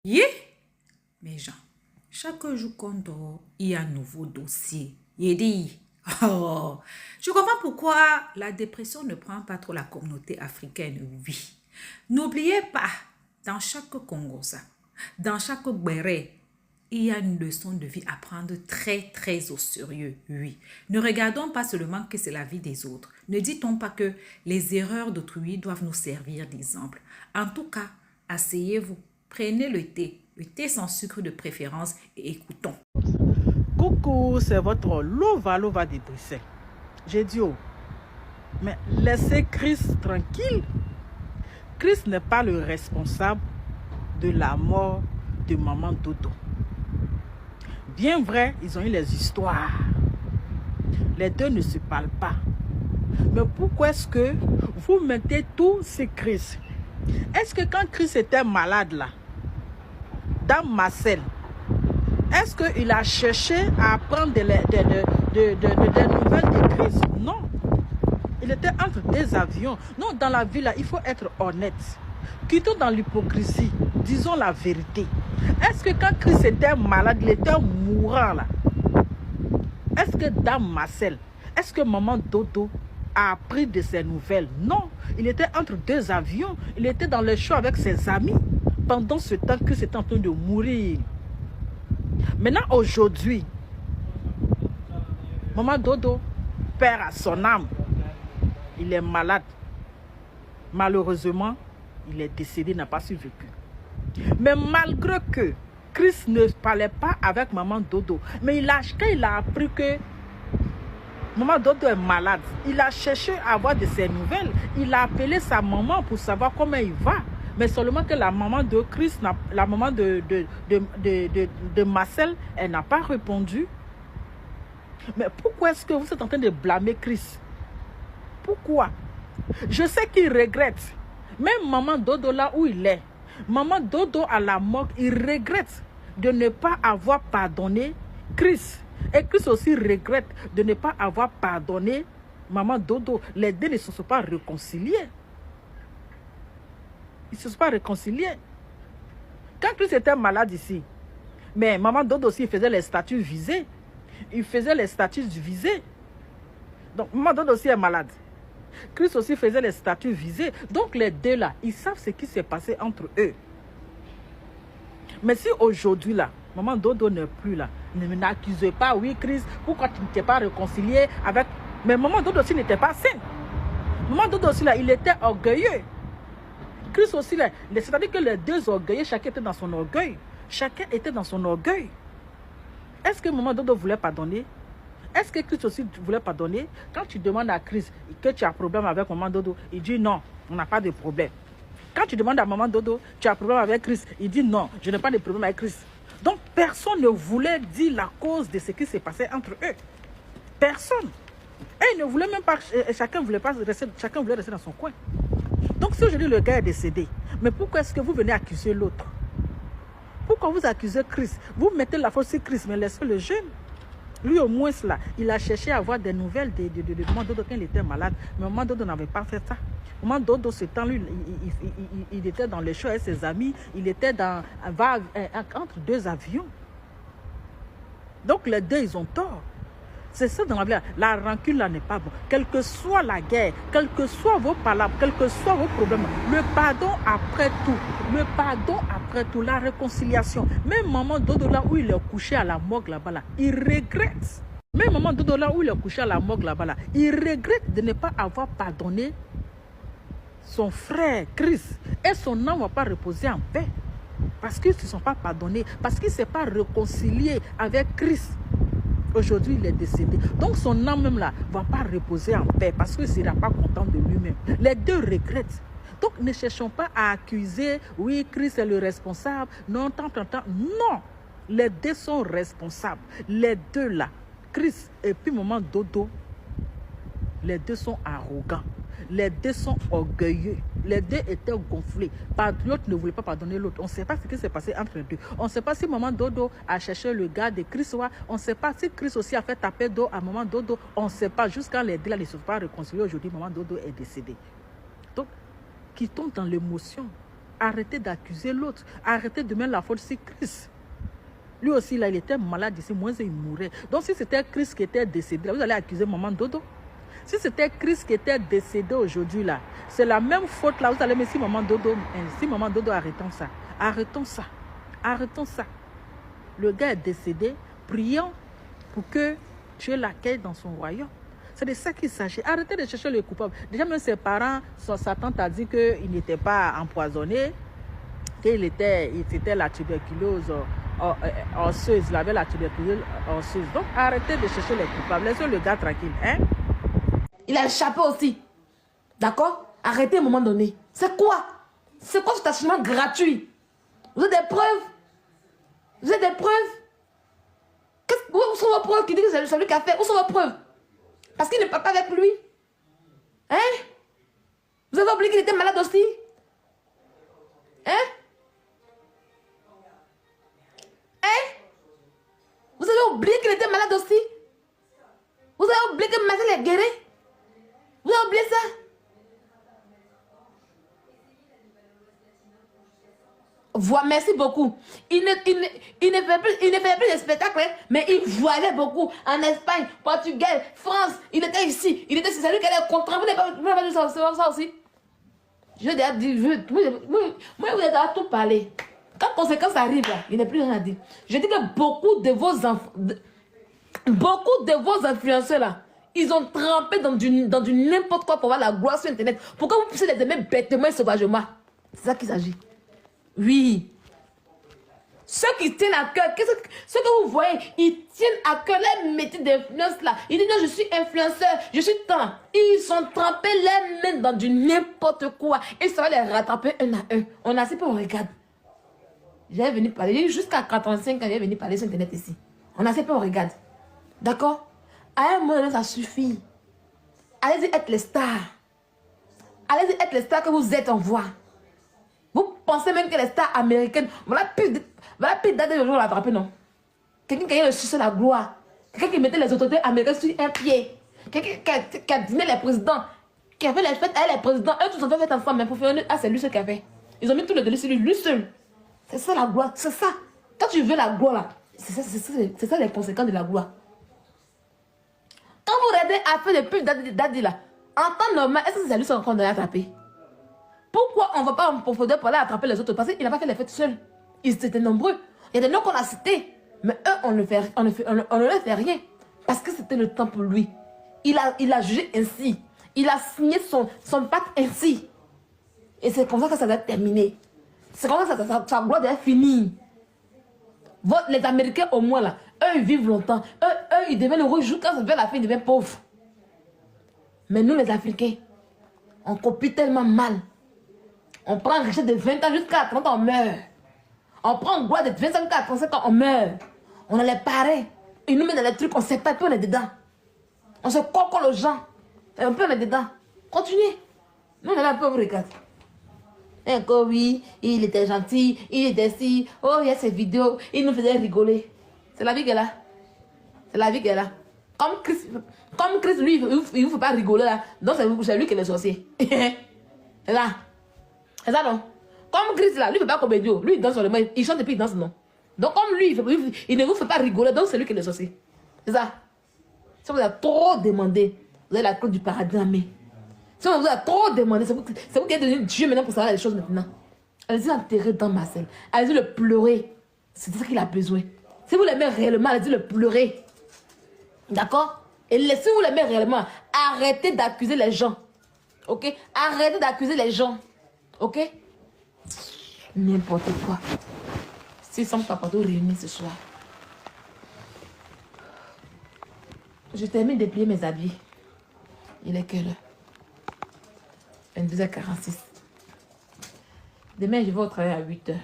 Yeah, mes gens, chaque jour qu'on dort, il y a un nouveau dossier. Il dit, oh, je comprends pourquoi la dépression ne prend pas trop la communauté africaine, oui. N'oubliez pas, dans chaque Congosa, dans chaque Béré, il y a une leçon de vie à prendre très au sérieux, oui. Ne regardons pas seulement que c'est la vie des autres. Ne dit-on pas que les erreurs d'autrui doivent nous servir d'exemple. En tout cas, asseyez-vous, prenez le thé sans sucre de préférence et écoutons. Coucou, c'est votre Lova de Bruxelles. J'ai dit, oh, mais laissez Chris tranquille. Chris n'est pas le responsable de la mort de maman Dodo. Bien vrai, ils ont eu les histoires. Les deux ne se parlent pas. Mais pourquoi est-ce que vous mettez tout sur Chris? Est-ce que quand Chris était malade là, dans Marcel, est-ce qu'il a cherché à apprendre des nouvelles de Chris? Non. Il était entre deux avions. Non, dans la vie là, il faut être honnête. Quittons dans l'hypocrisie. Disons la vérité. Est-ce que quand Chris était malade, il était mourant là? Est-ce que Dame Marcel, est-ce que maman Dodo a appris de ses nouvelles? Non. Il était entre deux avions. Il était dans le show avec ses amis. Pendant ce temps, Chris était en train de mourir. Maintenant, aujourd'hui, maman Dodo perd à son âme. Il est malade. Malheureusement, il est décédé, n'a pas survécu. Mais malgré que Chris ne parlait pas avec maman Dodo, mais quand il a appris que maman Dodo est malade, il a cherché à avoir de ses nouvelles. Il a appelé sa maman pour savoir comment il va. Mais seulement que la maman de Chris, la maman de Marcel, elle n'a pas répondu. Mais pourquoi est-ce que vous êtes en train de blâmer Chris? Pourquoi? Je sais qu'il regrette. Même maman Dodo là où il est, maman Dodo à la morgue, il regrette de ne pas avoir pardonné Chris. Et Chris aussi regrette de ne pas avoir pardonné maman Dodo. Les deux ne se sont pas réconciliés. Ils ne se sont pas réconciliés. Quand Chris était malade ici, mais maman Dodo aussi faisait les statuts visés. Il faisait les statuts visés. Donc maman Dodo aussi est malade. Chris aussi faisait les statuts visés. Donc les deux là, ils savent ce qui s'est passé entre eux. Mais si aujourd'hui là, maman Dodo n'est plus là, ne m'accusez pas, oui Chris, pourquoi tu ne t'es pas réconcilié avec... Mais maman Dodo aussi n'était pas saine. Maman Dodo aussi là, il était orgueilleux. Chris aussi là, c'est-à-dire que les deux orgueilleux, chacun était dans son orgueil. Chacun était dans son orgueil. Est-ce que maman Dodo voulait pardonner? Est-ce que Chris aussi voulait pardonner? Quand tu demandes à Chris que tu as un problème avec maman Dodo, il dit non, on n'a pas de problème. Quand tu demandes à maman Dodo, tu as un problème avec Chris, il dit non, je n'ai pas de problème avec Chris. Donc personne ne voulait dire la cause de ce qui s'est passé entre eux. Personne. Et ils ne voulaient même pas, chacun voulait rester dans son coin. Donc si aujourd'hui le gars est décédé, mais pourquoi est-ce que vous venez accuser l'autre? Pourquoi vous accusez Chris? Vous mettez la faute sur Chris, mais laissez le jeune. Lui, au moins, là, il a cherché à avoir des nouvelles de maman Dodo quand il était malade. Mais maman Dodo n'avait pas fait ça. Maman Dodo, ce temps, lui, il était dans les shows avec ses amis. Il était entre deux avions. Donc, les deux, ils ont tort. C'est ça dans la vie. La rancune, là, n'est pas bon. Quelle que soit la guerre, quelles que soient vos palabres, quels que soient vos problèmes, le pardon après tout. Le pardon après tout, la réconciliation. Même maman Dodo, là où il est couché à la morgue, là-bas, là, il regrette. Même maman Dodo, là où il est couché à la morgue, là-bas, là, il regrette de ne pas avoir pardonné son frère, Chris. Et son âme ne va pas reposer en paix. Parce qu'ils ne se sont pas pardonnés. Parce qu'il ne s'est pas réconcilié avec Chris. Aujourd'hui, il est décédé. Donc, son âme même là ne va pas reposer en paix parce qu'il ne sera pas content de lui-même. Les deux regrettent. Donc, ne cherchons pas à accuser, oui, Chris est le responsable. Non, tant. Non, les deux sont responsables. Les deux là, Chris et puis maman Dodo, les deux sont arrogants. Les deux sont orgueilleux. Les deux étaient gonflés. L'autre ne voulait pas pardonner l'autre. On ne sait pas ce qui s'est passé entre les deux. On ne sait pas si maman Dodo a cherché le gars de Chris. On ne sait pas si Chris aussi a fait taper dos à maman Dodo. On ne sait pas. Jusqu'à les deux là ne se sont pas réconciliés. Aujourd'hui, maman Dodo est décédée. Donc, quittons dans l'émotion. arrêtez d'accuser l'autre. Arrêtez de mettre la faute sur Christ. Lui aussi, là, il était malade ici, moins il mourait. Donc, si c'était Christ qui était décédé, là, vous allez accuser maman Dodo. Si c'était Christ qui était décédé aujourd'hui, là, c'est la même faute, là, vous allez mettre si maman Dodo, arrêtons ça. Arrêtons ça. Arrêtons ça. Le gars est décédé, prions pour que Dieu l'accueille dans son royaume. C'est de ça qu'il s'agit. Arrêtez de chercher le coupable. Déjà, même ses parents, sa tante a dit qu'il n'était pas empoisonné, c'était la tuberculose osseuse. Il avait la tuberculose osseuse. Donc, arrêtez de chercher les coupables. Laissez le gars tranquille. Hein? Il a échappé aussi. D'accord? Arrêtez à un moment donné. C'est quoi? C'est quoi cet attachement gratuit? Vous avez des preuves? Vous avez des preuves? Où sont vos preuves qui disent que c'est lui qui a fait? Où sont vos preuves? Parce qu'il ne parle pas avec lui. Hein? Vous avez oublié qu'il était malade aussi? Hein? Hein? Vous avez oublié qu'il était malade aussi? Vous avez oublié que Marcel est guéri? Vous avez oublié ça? Voilà, merci beaucoup. Il ne fait plus de spectacles, hein, mais il voyait beaucoup en Espagne, Portugal, France. Il était ici. C'est lui qui allait contre. Vous n'avez pas dit ça aussi? Je vais déjà dire, moi, vous êtes à tout parler. Quand conséquence arrive, là, il n'y a plus rien à dire. Je dis que beaucoup de vos influenceurs, là, ils ont trempé dans du n'importe quoi pour avoir la gloire sur Internet. Pourquoi vous puissiez les aimer bêtement et sauvagement? C'est ça qu'il s'agit. Oui. Ceux qui tiennent à cœur, ceux que vous voyez, ils tiennent à cœur leur métier d'influence là. Ils disent non, je suis influenceur, je suis tant. Ils sont trempés les mains dans du n'importe quoi. Et ça va les rattraper un à un. On a assez peu, on regarde. J'ai venu parler, jusqu'à 85 ans, j'ai venu parler sur Internet ici. On a assez peu, on regarde. D'accord? À un moment donné, ça suffit. Allez-y être les stars. Allez-y être les stars que vous êtes en voix. Vous pensez même que les stars américaines, voilà plus date de jour l'attraper, non? Quelqu'un qui a reçu la gloire. Quelqu'un qui mettait les autorités américaines sur un pied. Quelqu'un qui a dîné les présidents. Qui a fait les fêtes avec les présidents. Eux tous ont fait ensemble, mais pour faire c'est lui seul qui a fait. Ils ont mis tout le délit sur lui seul. C'est ça la gloire, c'est ça. Quand tu veux la gloire là, c'est ça les conséquences de la gloire. Quand vous regardez à faire depuis Daddy là, en temps normal, est-ce que c'est lui seul qu'on doit attraper? Pourquoi on ne va pas en profondeur pour aller attraper les autres? Parce qu'il n'a pas fait les fêtes seul. Ils étaient nombreux. Il y a des noms qu'on a cités. Mais eux, on ne leur fait rien. Parce que c'était le temps pour lui. Il a jugé ainsi. Il a signé son pacte ainsi. Et c'est comme ça que ça doit terminer. C'est comme ça que sa gloire doit finir. Les Américains, au moins, là, eux, ils vivent longtemps. Eux, ils deviennent heureux. Quand ça fait la fin, ils deviennent pauvres. Mais nous, les Africains, on copie tellement mal. On prend une richesse de 20 ans jusqu'à 30 ans, on meurt. On prend une gloire de 25 ans à 35 ans, on meurt. On a les pareils. Ils nous mettent dans les trucs, on ne sait pas, puis on est dedans. On se colle aux gens. Et un peu on est dedans. Continuez. Nous, on est là un peu, vous regardez. Encore oui, il était gentil, il était si. Oh, il y a ces vidéos, il nous faisait rigoler. C'est la vie qu'elle a. C'est la vie qu'elle a. Comme Christ, lui, il ne vous fait pas rigoler là. Donc c'est lui qui est le sorcier. C'est là. C'est ça non? Comme Christ là, lui il ne fait pas comme Dieu. Lui il danse sur le main, il chante et puis il danse non. Donc comme lui, il ne vous fait pas rigoler, donc c'est lui qui est le sorcier. C'est ça. Si vous avez trop demandé, vous avez la clé du paradis en main. Si vous avez trop demandé, c'est vous qui êtes devenu Dieu maintenant pour savoir les choses maintenant. Allez-y enterrer dans Marcel. Allez-y le pleurer. C'est ça qu'il a besoin. Si vous l'aimez réellement, allez-y le pleurer. D'accord? Et laissez-vous l'aimer réellement. Arrêtez d'accuser les gens. Ok? Arrêtez d'accuser les gens. Ok? N'importe quoi. Si sommes pas partout réunis ce soir. Je termine de plier mes habits. Il est quelle heure? 22h46. Demain, je vais au travail à 8h.